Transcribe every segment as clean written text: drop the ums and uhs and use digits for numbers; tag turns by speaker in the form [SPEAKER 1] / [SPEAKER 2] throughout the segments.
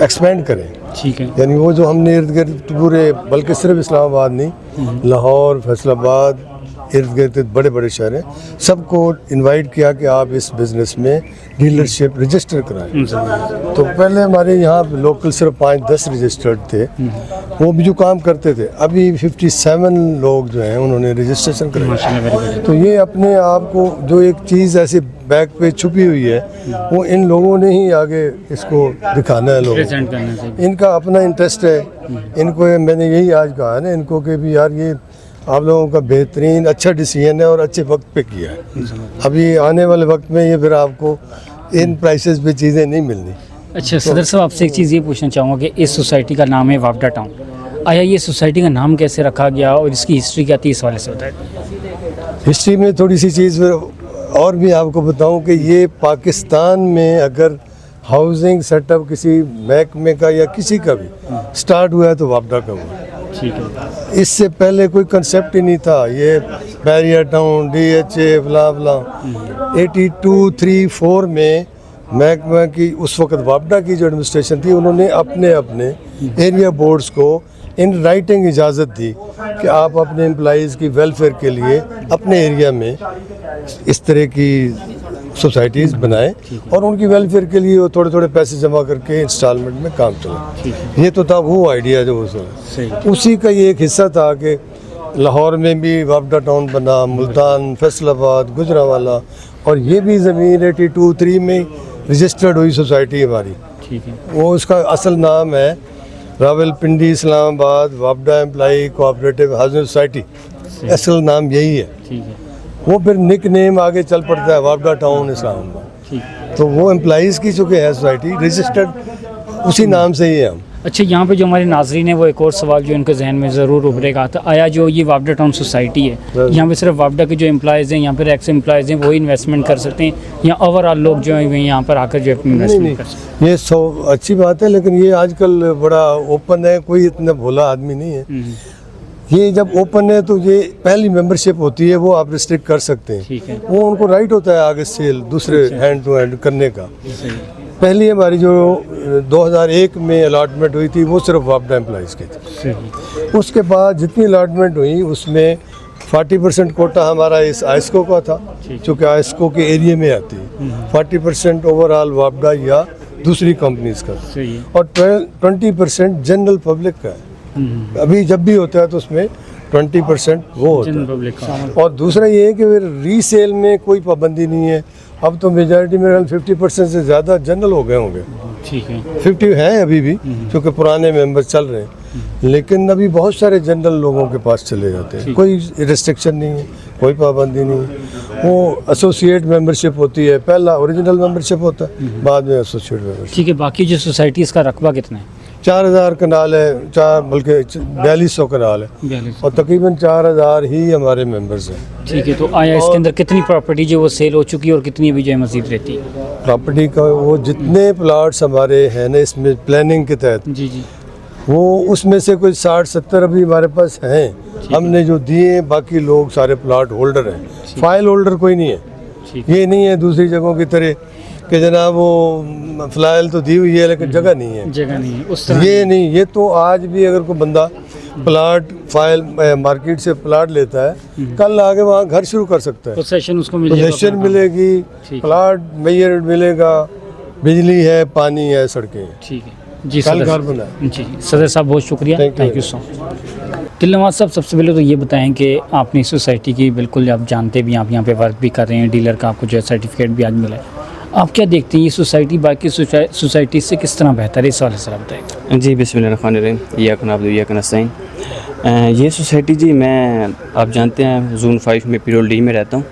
[SPEAKER 1] Expand کریں.
[SPEAKER 2] ٹھیک ہے.
[SPEAKER 1] یعنی وہ جو ہم نے ارد گرد پورے بلکہ صرف اسلام آباد نہیں، لاہور، فیصل آباد، ارد گرد بڑے بڑے شہر ہیں، سب کو انوائٹ کیا کہ آپ اس بزنس میں ڈیلرشپ رجسٹر کرائیں. تو پہلے ہمارے یہاں لوکل صرف 5-10 رجسٹرڈ تھے، وہ بھی جو کام کرتے تھے. ابھی 57 لوگ جو ہیں انہوں نے رجسٹریشن کرائی. تو یہ اپنے آپ کو جو ایک چیز ایسی بیک پہ چھپی ہوئی ہے، وہ ان لوگوں نے ہی آگے اس کو دکھانا ہے. لوگوں ان کا اپنا انٹرسٹ ہے. ان کو میں نے یہی آج کہا ہے نا ان کو کہ بھی یار یہ آپ لوگوں کا بہترین اچھا ڈیسیژن ہے اور اچھے وقت پہ کیا ہے. ابھی آنے والے وقت میں یہ پھر آپ کو ان پرائسز پہ چیزیں نہیں ملنی.
[SPEAKER 2] اچھا صدر صاحب، آپ سے ایک چیز یہ پوچھنا چاہوں گا کہ اس سوسائٹی کا نام ہے وابڈا ٹاؤن. آیا یہ سوسائٹی کا نام کیسے رکھا گیا اور اس کی ہسٹری کیا تھی، اس والے سے بتائیں.
[SPEAKER 1] ہسٹری میں تھوڑی سی چیز اور بھی آپ کو بتاؤں کہ یہ پاکستان میں اگر ہاؤسنگ سیٹ اپ کسی محکمے کا یا کسی کا بھی سٹارٹ ہوا ہے تو وابڈا کا ہوا.
[SPEAKER 2] ٹھیک ہے.
[SPEAKER 1] اس سے پہلے کوئی کنسیپٹ ہی نہیں تھا. یہ بیریا ٹاؤن، ڈی ایچ اے، فلاں فلاں. 82-3-4 میں محکمہ کی اس وقت وابڈا کی جو ایڈمنسٹریشن تھی، انہوں نے اپنے ایریا بورڈز کو ان رائٹنگ اجازت دی کہ آپ اپنے امپلائیز کی ویلفیئر کے لیے اپنے ایریا میں اس طرح کی سوسائٹیز بنائیں اور ان کی ویلفیئر کے لیے وہ تھوڑے تھوڑے پیسے جمع کر کے انسٹالمنٹ میں کام چلائیں. یہ تو تھا وہ آئیڈیا جو اسی کا یہ ایک حصہ تھا کہ لاہور میں بھی وابڈا ٹاؤن بنا، ملتان، فیصل آباد، گجرانوالہ، اور یہ بھی زمین 82-3 میں رجسٹرڈ ہوئی سوسائٹی ہماری.
[SPEAKER 2] ٹھیک ہے.
[SPEAKER 1] وہ اس کا اصل نام ہے راول پنڈی اسلام آباد وابڈا امپلائی کوآپریٹو ہاؤسنگ سوسائٹی. اصل نام یہی ہے.
[SPEAKER 2] ٹھیک ہے.
[SPEAKER 1] وہ پھر نک نیم آگے چل پڑتا ہے وابڈا ٹاؤن اسلام آباد. تو وہ امپلائیز کی چونکہ ہے سوسائٹی رجسٹرڈ اسی نام سے ہی ہے ہم.
[SPEAKER 2] اچھا، یہاں پہ جو ہمارے ناظرین ہیں وہ ایک اور سوال جو ان کے ذہن میں ضرور ابھرے گا تھا، آیا جو یہ وابڈا ٹاؤن سوسائٹی ہے یہاں پہ صرف وابڈا کے جو امپلائیز ہیں، یہاں پہ ایکس امپلائیز ہیں، وہی انویسٹمنٹ کر سکتے ہیں یا اوور آل لوگ جو ہیں یہاں پر آ کر جو انویسٹمنٹ کر سکتے ہیں؟
[SPEAKER 1] یہ اچھی بات ہے، لیکن یہ آج کل بڑا اوپن ہے، کوئی اتنا بھولا آدمی نہیں ہے. یہ جب اوپن ہے تو یہ پہلی ممبرشپ ہوتی ہے، وہ آپ ریسٹرکٹ کر سکتے ہیں. وہ ان کو رائٹ ہوتا ہے آگے سیل دوسرے ہینڈ ٹو ہینڈ کرنے کا. پہلی ہماری جو 2001 میں الاٹمنٹ ہوئی تھی وہ صرف وابڈا امپلائیز کی تھی. اس کے بعد جتنی الاٹمنٹ ہوئی اس میں 40% کوٹا ہمارا اس آئسکو کا تھا، چونکہ آئسکو کے ایریے میں آتی ہے. 40% اوور آل وابڈا یا دوسری کمپنیز کا، اور 20% جنرل پبلک کا ہے. ابھی جب بھی ہوتا ہے تو اس میں 20% وہ ہوتا ہے. اور دوسرا یہ ہے کہ ری سیل میں کوئی پابندی نہیں ہے. اب تو میجارٹی میں 50% سے زیادہ جنرل ہو گئے ہوں گے.
[SPEAKER 2] ٹھیک ہے.
[SPEAKER 1] 50 ہیں ابھی بھی کیونکہ پرانے ممبر چل رہے ہیں، لیکن ابھی بہت سارے جنرل لوگوں کے پاس چلے جاتے ہیں. کوئی ریسٹرکشن نہیں ہے، کوئی پابندی نہیں ہے. وہ ایسوسیٹ ممبرشپ ہوتی ہے، پہلا اوریجنل ممبرشپ ہوتا ہے، بعد میں ایسوسیٹ ممبرشپ.
[SPEAKER 2] ٹھیک ہے. باقی جو سوسائٹیز کا رقبہ کتنا ہے؟
[SPEAKER 1] 4000 کنال ہے، بلکہ 4200 کنال ہے، اور تقریباً 4000 ہی ہمارے ممبرز ہیں.
[SPEAKER 2] ٹھیک ہے. تو آیا اس کے اندر کتنی پراپرٹی جو وہ سیل ہو چکی ہے اور کتنی ابھی جو ہے مزید رہتی ہے؟
[SPEAKER 1] پراپرٹی کا وہ جتنے پلاٹس ہمارے ہیں نا اس میں پلاننگ کے تحت،
[SPEAKER 2] جی جی،
[SPEAKER 1] وہ اس میں سے کوئی 60-70 ابھی ہمارے پاس ہیں. ہم نے جو دیے ہیں، باقی لوگ سارے پلاٹ ہولڈر ہیں. فائل ہولڈر کوئی نہیں ہے. یہ نہیں ہے دوسری جگہوں کی طرح کہ جناب وہ فلائل تو دی ہوئی ہے لیکن جگہ نہیں ہے.
[SPEAKER 2] جگہ نہیں ہے اس طرح.
[SPEAKER 1] یہ نہیں. یہ تو آج بھی اگر کوئی بندہ پلاٹ فائل مارکیٹ سے پلاٹ لیتا ہے، کل آگے وہاں گھر شروع کر سکتا ہے.
[SPEAKER 2] پوسیشن اس کو ملے گا،
[SPEAKER 1] پوزیشن ملے گی، پلاٹ میئر ملے گا، بجلی ہے، پانی ہے، سڑکیں ہیں.
[SPEAKER 2] ٹھیک ہے. جی
[SPEAKER 1] کل
[SPEAKER 2] صدر
[SPEAKER 1] گھر بنا ہے.
[SPEAKER 2] جی صدر صاحب بہت شکریہ. تھینک یو سو مچ. دل نواز صاحب، سب سے پہلے تو یہ بتائیں کہ آپ نے سوسائٹی کی بالکل آپ جانتے بھی، آپ یہاں پہ ورک بھی کر رہے ہیں، ڈیلر کا آپ کو جو ہے سرٹیفکیٹ بھی آج ملا ہے. آپ کیا دیکھتے ہیں یہ سوسائٹی باقی سوسائٹی سے کس طرح بہتر ہے؟ اس حوالے سے بتائیں.
[SPEAKER 3] جی بسم اللہ الرحمن الرحیم. ایاک نعبد و ایاک نستعین. یہ سوسائٹی جی میں آپ جانتے ہیں زون 5 میں پیرول ڈی میں رہتا ہوں،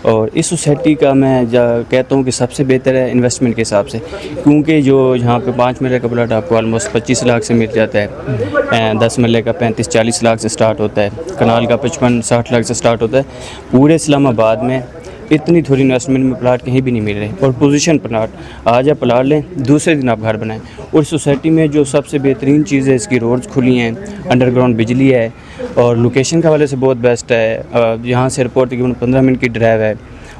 [SPEAKER 3] اور اس سوسائٹی کا میں کہتا ہوں کہ سب سے بہتر ہے انویسٹمنٹ کے حساب سے، کیونکہ جو یہاں پہ 5 مرلے کا پلاٹ آپ کو آلموسٹ 25 لاکھ سے مل جاتا ہے، 10 مرلے کا 35-40 لاکھ سے سٹارٹ ہوتا ہے، کنال کا 55-60 لاکھ سے سٹارٹ ہوتا ہے. پورے اسلام آباد میں اتنی تھوڑی انویسٹمنٹ میں پلاٹ کہیں بھی نہیں مل رہے. اور پوزیشن پلاٹ، آج آپ پلاٹ لیں، دوسرے دن آپ گھر بنائیں. اور سوسائٹی میں جو سب سے بہترین چیز ہے، اس کی روڈز کھلی ہیں، انڈر گراؤنڈ بجلی ہے، اور لوکیشن کے حوالے سے بہت بیسٹ ہے. یہاں سے ایئرپورٹ تقریباً 15 منٹ کی ڈرائیو ہے.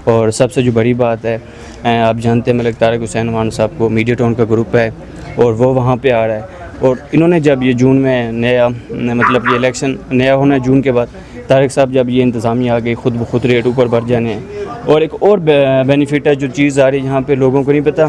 [SPEAKER 3] اور سب سے جو بڑی بات ہے آپ جانتے ہیں ملک طارق حسین مان صاحب کو میڈیا ٹاؤن کا گروپ ہے اور وہ وہاں پہ آ رہا ہے اور انہوں نے جب یہ جون میں نیا مطلب یہ الیکشن نیا ہونا ہے جون کے بعد طارق صاحب جب یہ انتظامیہ آ گئی خود بخود ریٹ اوپر بڑھ جانے ہیں اور ایک اور بینیفٹ ہے جو چیز آ رہی ہے یہاں پہ لوگوں کو نہیں پتہ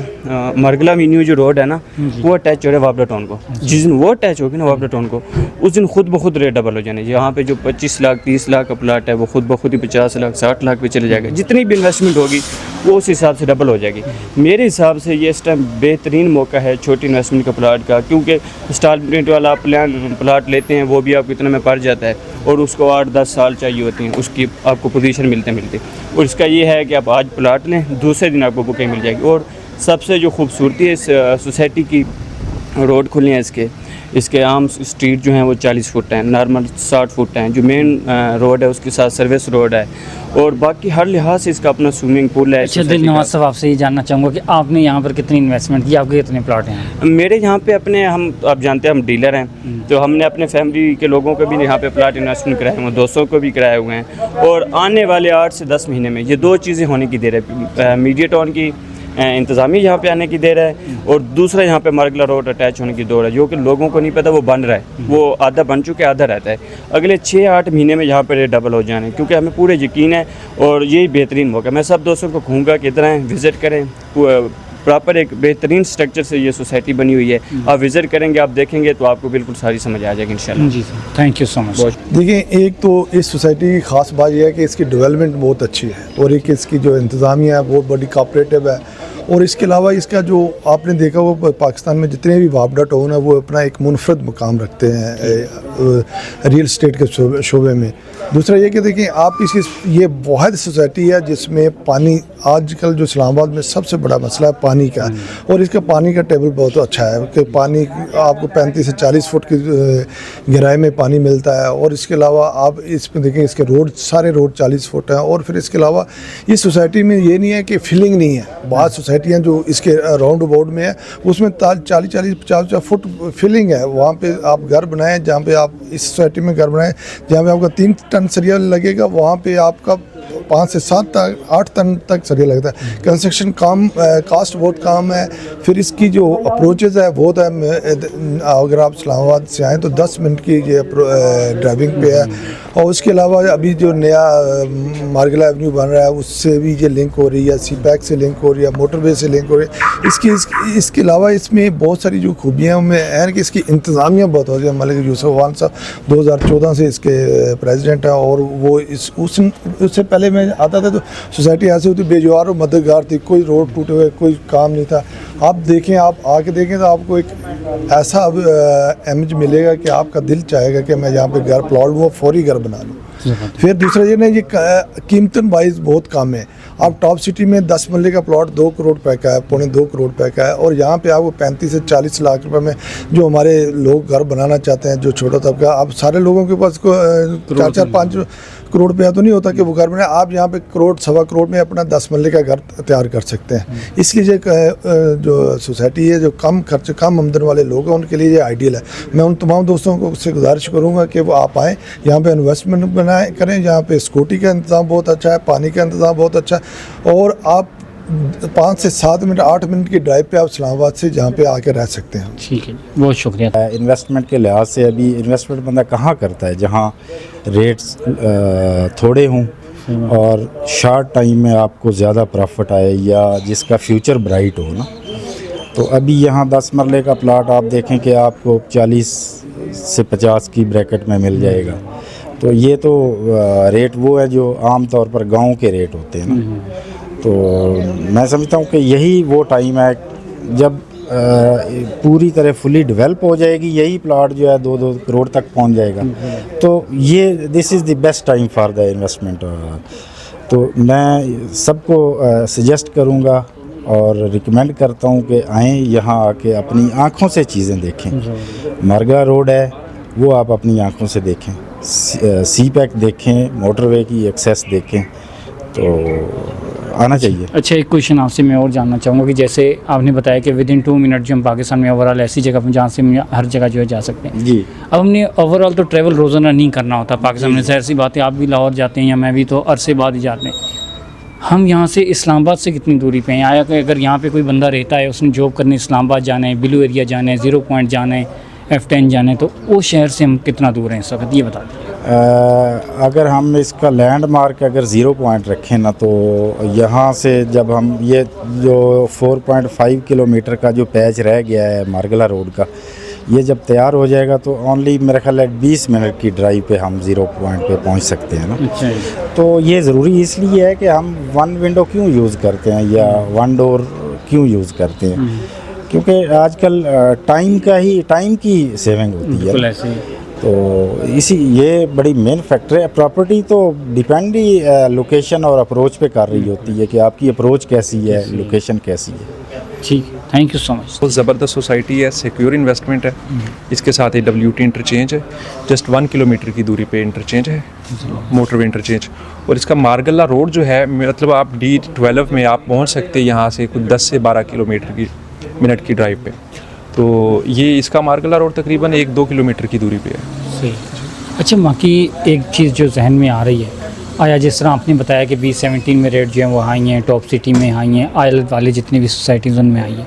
[SPEAKER 3] مرگلا مینیو جو روڈ ہے نا وہ اٹیچ ہو رہا ہے وابڈا ٹاؤن کو جس دن وہ اٹیچ ہوگی نا وابڈا ٹاؤن کو اس دن خود بخود ریٹ ڈبل ہو جانے یہاں پہ جو 25 لاکھ 30 لاکھ کا پلاٹ ہے وہ خود بخود ہی 50 لاکھ 60 لاکھ پہ چلے جائے گا جتنی بھی انویسٹمنٹ ہوگی وہ اس حساب سے ڈبل ہو جائے گی میرے حساب سے یہ اس ٹائم بہترین موقع ہے چھوٹی انویسٹمنٹ کا پلاٹ کا کیونکہ انسٹالمنٹ والا پلاٹ لیتے ہیں وہ بھی آپ کو اتنے میں پڑ جاتا ہے اور اس کو 8-10 سال چاہیے ہوتی ہیں اس کی آپ کو پوزیشن ملتے اور اس کا یہ ہے کہ آپ آج پلاٹ لیں دوسرے دن آپ کو بکنگ مل جائے گی اور سب سے جو خوبصورتی ہے اس سوسائٹی کی روڈ کھلے ہیں اس کے عام اسٹریٹ جو ہیں وہ 40 فٹ ہیں نارمل 60 فٹ ہیں جو مین روڈ ہے اس کے ساتھ سروس روڈ ہے اور باقی ہر لحاظ سے اس کا اپنا سوئمنگ پول ہے
[SPEAKER 2] اچھا دل نواز صاحب آپ سے یہ جاننا چاہوں گا کہ آپ نے یہاں پر کتنی انویسٹمنٹ کی آپ کے کتنے پلاٹ ہیں
[SPEAKER 3] میرے یہاں پہ اپنے آپ جانتے ہیں ہم ڈیلر ہیں تو ہم نے اپنے فیملی کے لوگوں کو بھی یہاں پہ پلاٹ انویسٹمنٹ کرائے ہوئے ہیں دوستوں کو بھی کرائے ہوئے ہیں اور آنے والے 8 سے 10 مہینے میں یہ 2 چیزیں ہونے کی دیر ہے میڈیا ٹاؤن کی انتظامیہ یہاں پہ آنے کی دیر ہے اور دوسرا یہاں پہ مرگلا روڈ اٹیچ ہونے کی دور ہے جو کہ لوگوں کو نہیں پتہ وہ بن رہا ہے وہ آدھا بن چکے آدھا رہتا ہے اگلے 6-8 مہینے میں یہاں پہ ریٹ ڈبل ہو جانے کیونکہ ہمیں پورے یقین ہے اور یہی بہترین موقع ہے میں سب دوستوں کو کہوں گا کہ ادھر آئیں وزٹ کریں پراپر ایک بہترین سٹرکچر سے یہ سوسائٹی بنی ہوئی ہے آپ وزٹ کریں گے آپ دیکھیں گے تو آپ کو بالکل ساری سمجھ آ جائے گی انشاءاللہ
[SPEAKER 2] جی سر تھینک یو سو مچ
[SPEAKER 1] دیکھیں ایک تو اس سوسائٹی کی خاص بات یہ ہے کہ اس کی ڈیولپمنٹ بہت اچھی ہے اور ایک اس کی جو انتظامیہ ہے بہت بڑی کوآپریٹو ہے اور اس کے علاوہ اس کا جو آپ نے دیکھا وہ پاکستان میں جتنے بھی وابڈا ٹاؤن ہے وہ اپنا ایک منفرد مقام رکھتے ہیں ریل اسٹیٹ کے شعبے میں دوسرا یہ کہ دیکھیں آپ اس کی یہ واحد سوسائٹی ہے جس میں پانی آج کل جو اسلام آباد میں سب سے بڑا مسئلہ ہے پانی کا اور اس کا پانی کا ٹیبل بہت اچھا ہے کہ پانی آپ کو 35 سے 40 فٹ کی گہرائی میں پانی ملتا ہے اور اس کے علاوہ آپ اس میں دیکھیں اس کے روڈ سارے روڈ 40 فٹ ہیں اور پھر اس کے علاوہ اس سوسائٹی میں یہ نہیں ہے کہ فلنگ نہیں ہے بعض سوسائٹیاں جو اس کے راؤنڈ اباؤٹ میں ہے اس میں 40-50 فٹ فلنگ ہے وہاں پہ آپ گھر بنائیں جہاں پہ آپ اس سوسائٹی میں گھر بنائیں جہاں پہ آپ کا 3 ٹن سریا لگے گا وہاں پہ آپ کا 5 سے 8 ٹن تک سریا لگتا ہے کنسٹرکشن کاسٹ بہت کام ہے پھر اس کی جو اپروچز ہے بہت ہے اگر آپ اسلام آباد سے آئیں تو 10 منٹ کی یہ ڈرائیونگ پہ ہے اور اس کے علاوہ ابھی جو نیا مارگلا ایونیو بن رہا ہے اس سے بھی یہ لنک ہو رہی ہے سی پیک سے لنک ہو رہی ہے موٹر وے سے لنک ہو رہی ہے اس کے علاوہ اس میں بہت ساری جو خوبیاں میں ہیں کہ اس کی انتظامیہ بہت ہوتی ہے ملک یوسف وان صاحب 2014 سے اس کے پریزیڈنٹ ہیں اور وہ اس سے پہلے میں آتا تھا تو سوسائٹی ایسی ہوتی بے جوار و مددگار تھی کوئی روڈ ٹوٹے ہوئے کوئی کام نہیں تھا آپ دیکھیں آپ آ کے دیکھیں تو آپ کو ایک ایسا امیج ملے گا کہ آپ کا دل چاہے گا کہ میں یہاں پہ گھر پلاٹ لوں فوری گھر بنا لوں پھر دوسرا یہ نہیں یہ قیمتاً وائز بہت کم ہے آپ ٹاپ سٹی میں 10 مرلے کا پلاٹ 2 کروڑ روپے کا ہے 2.25 کروڑ روپے کا ہے اور یہاں پہ آپ کو 35 سے 40 لاکھ روپے میں جو ہمارے لوگ گھر بنانا چاہتے ہیں جو چھوٹا طبقہ اب سارے لوگوں کے پاس 4-5 کروڑ روپیہ تو نہیں ہوتا کہ وہ گھر بنائے آپ یہاں پہ کروڑ 1.25 کروڑ میں اپنا 10 مرلے کا گھر تیار کر سکتے ہیں اس لیے جو سوسائٹی ہے جو کم خرچ کم آمدن والے لوگ ہیں ان کے لیے یہ آئیڈیل ہے میں ان تمام دوستوں کو سے گزارش کروں گا کہ وہ آپ آئیں یہاں پہ انویسٹمنٹ بنائیں کریں یہاں پہ اسکوٹی کا انتظام بہت اچھا ہے پانی کا انتظام بہت اچھا ہے اور آپ 5 سے 7 منٹ 8 منٹ کی ڈرائیو پہ آپ اسلام آباد سے جہاں پہ آ کے رہ سکتے ہیں
[SPEAKER 2] ٹھیک ہے بہت شکریہ
[SPEAKER 4] انویسٹمنٹ کے لحاظ سے ابھی انویسٹمنٹ بندہ کہاں کرتا ہے جہاں ریٹس تھوڑے ہوں اور شارٹ ٹائم میں آپ کو زیادہ پروفٹ آئے یا جس کا فیوچر برائٹ ہو نا تو ابھی یہاں 10 مرلے کا پلاٹ آپ دیکھیں کہ آپ کو 40 سے 50 کی بریکٹ میں مل جائے گا تو یہ تو ریٹ وہ ہے جو عام طور پر گاؤں کے ریٹ ہوتے ہیں نا تو میں سمجھتا ہوں کہ یہی وہ ٹائم ہے جب پوری طرح فلی ڈیولپ ہو جائے گی یہی پلاٹ جو ہے 2 کروڑ تک پہنچ جائے گا تو یہ this is the best time for the investment تو میں سب کو سجیسٹ کروں گا اور ریکمینڈ کرتا ہوں کہ آئیں یہاں آ کے اپنی آنکھوں سے چیزیں دیکھیں مارگا روڈ ہے وہ آپ اپنی آنکھوں سے دیکھیں سی پیک دیکھیں موٹر وے کی ایکسیس دیکھیں تو آنا چاہیے
[SPEAKER 2] اچھا ایک کویشچن آپ سے میں اور جاننا چاہوں گا کہ جیسے آپ نے بتایا کہ ود ان 2 منٹ جو ہم پاکستان میں اوور آل ایسی جگہ پہ جہاں سے ہر جگہ جو ہے جا سکتے ہیں
[SPEAKER 4] جی
[SPEAKER 2] اب ہم نے اوور آل تو ٹریول روزانہ نہیں کرنا ہوتا پاکستان میں ظاہر سی بات ہے آپ بھی لاہور جاتے ہیں یا میں بھی تو عرصے بعد ہی جاتے ہیں ہم یہاں سے اسلام آباد سے کتنی دوری پہ ہیں؟ آیا کہ اگر یہاں پہ کوئی بندہ رہتا ہے, اس نے جاب کرنے اسلام آباد جانا ہے, بلو ایریا جانا ہے, 0 پوائنٹ جانا ہے, F10 جانا ہے, تو وہ شہر سے ہم کتنا دور ہیں اس وقت, یہ بتا دیں.
[SPEAKER 4] اگر ہم اس کا لینڈ مارک اگر 0 پوائنٹ رکھیں نا, تو یہاں سے جب ہم یہ جو 4.5 کلومیٹر کا جو پیچ رہ گیا ہے مارگلا روڈ کا, یہ جب تیار ہو جائے گا تو اونلی میرا خیال ہے 20 منٹ کی ڈرائیو پہ ہم 0 پوائنٹ پہ پہنچ سکتے ہیں نا.
[SPEAKER 2] اچھا,
[SPEAKER 4] تو یہ ضروری اس لیے ہے کہ ہم 1 ونڈو کیوں یوز کرتے ہیں یا 1 ڈور کیوں یوز کرتے ہیں, کیونکہ آج کل ٹائم کی سیونگ ہوتی ہے. تو یہ بڑی مین فیکٹر ہے. پراپرٹی تو ڈیپینڈ ہی لوکیشن اور اپروچ پہ کر رہی ہوتی ہے کہ آپ کی اپروچ کیسی ہے, لوکیشن کیسی ہے.
[SPEAKER 2] ٹھیک, تھینک یو سو مچ.
[SPEAKER 5] بہت زبردست سوسائٹی ہے, سیکیور انویسٹمنٹ ہے. اس کے ساتھ AWT انٹرچینج ہے, جسٹ 1 کلومیٹر کی دوری پہ انٹرچینج ہے, موٹر وے انٹرچینج. اور اس کا مارگلا روڈ جو ہے, مطلب آپ D12 میں آپ پہنچ سکتے ہیں یہاں سے کچھ 10 سے 12 کلومیٹر کی منٹ کی ڈرائیو پہ. تو یہ اس کا مارگلا روڈ تقریباً 1-2 کلومیٹر کی دوری پہ ہے.
[SPEAKER 2] صحیح. اچھا, باقی ایک چیز جو ذہن میں آ رہی ہے, آیا جس طرح آپ نے بتایا کہ B17 میں ریٹ جو ہیں وہ ہائی ہیں, ٹاپ سٹی میں ہائی ہیں, آئل والے جتنے بھی سوسائٹیز ان میں آئی ہیں,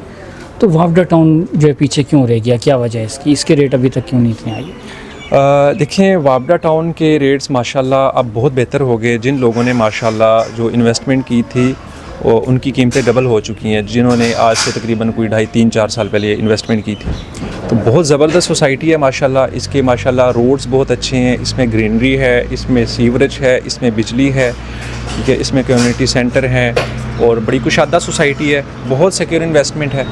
[SPEAKER 2] تو وافڈا ٹاؤن جو ہے پیچھے کیوں رہ گیا, کیا وجہ ہے اس کے ریٹ ابھی تک کیوں نہیں اتنے آئی؟
[SPEAKER 5] دیکھیں, وافڈا ٹاؤن کے ریٹس ماشاءاللہ اب بہت بہتر ہو گئے. جن لوگوں نے ماشاءاللہ جو انویسٹمنٹ کی تھی ان کی قیمتیں ڈبل ہو چکی ہیں, جنہوں نے آج سے تقریباً کوئی 2.5-3-4 سال پہلے انویسٹمنٹ کی تھی. تو بہت زبردست سوسائٹی ہے ماشاءاللہ. اس کے ماشاءاللہ روڈز بہت اچھے ہیں, اس میں گرینری ہے, اس میں سیوریج ہے, اس میں بجلی ہے, ٹھیک ہے, اس میں کمیونٹی سینٹر ہیں, اور بڑی کشادہ سوسائٹی ہے, بہت سیکیور انویسٹمنٹ ہے.